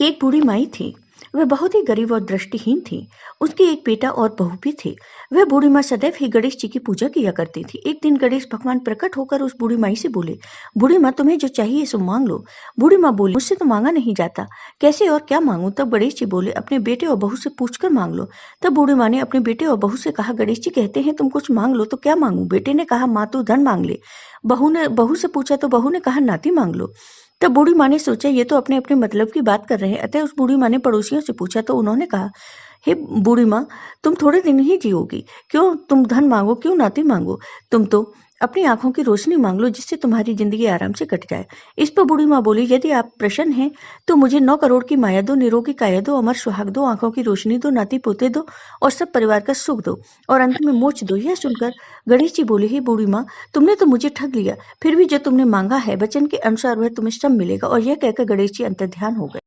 एक बूढ़ी माई थी। वह बहुत ही गरीब और दृष्टिहीन थी। उसके एक बेटा और बहू भी थे। वह बूढ़ी माँ सदैव ही गणेश जी की पूजा किया करती थी। एक दिन गणेश भगवान प्रकट होकर उस बूढ़ी माई से बोले, बूढ़ी माँ तुम्हें जो चाहिए सो मांग लो। बूढ़ी माँ बोली, मुझसे तो मांगा नहीं जाता, कैसे और क्या मांगू? तब गणेश जी बोले, अपने बेटे और बहू से पूछकर मांग लो। तब बूढ़ी माँ ने अपने बेटे और बहू से कहा, गणेश जी कहते हैं तुम कुछ मांग लो, तो क्या मांगू? बेटे ने कहा, माँ तू धन मांग ले। बहू से पूछा तो बहू ने कहा, नाती मांग लो। तब बूढ़ी माँ ने सोचा, ये तो अपने अपने मतलब की बात कर रहे हैं। अतः उस बूढ़ी माँ ने पड़ोसियों से पूछा तो उन्होंने कहा, हे बूढ़ी माँ, तुम थोड़े दिन ही जियोगी, क्यों तुम धन मांगो, क्यों नाती मांगो? तुम तो अपनी आंखों की रोशनी मांग लो, जिससे तुम्हारी जिंदगी आराम से कट जाए। इस पर बूढ़ी माँ बोली, यदि आप प्रसन्न हैं तो मुझे 9 करोड़ की माया दो, निरोगी काया दो, अमर सुहाग दो, आंखों की रोशनी दो, नाती पोते दो और सब परिवार का सुख दो और अंत में मोक्ष दो। यह सुनकर गणेश जी बोले, हे बूढ़ी माँ, तुमने तो मुझे ठग लिया। फिर भी जो तुमने मांगा है वचन के अनुसार वह तुम्हें सब मिलेगा। और यह कहकर गणेश जी अंतर्ध्यान हो गए।